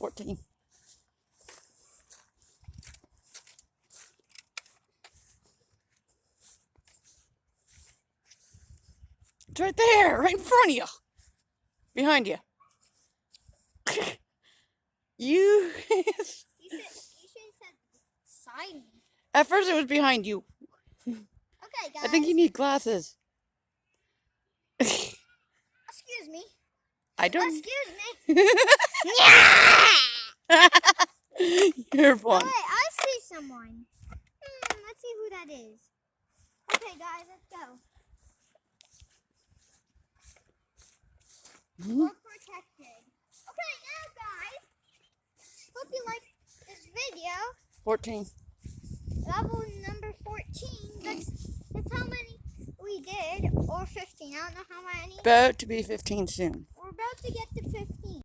14. It's right there, right in front of you. Behind you. You You should have said beside me. At first it was behind you. Okay, guys. I think you need glasses. Excuse me. I don't. Excuse me. You're Oh, fun. wait, I see someone. Let's see who that is. Okay, guys, let's go. We're protected. Okay, now, guys. Hope you like this video. 14. Level number 14. That's how many we did. Or 15. I don't know how many. About to be 15 soon. We're about to get to 15.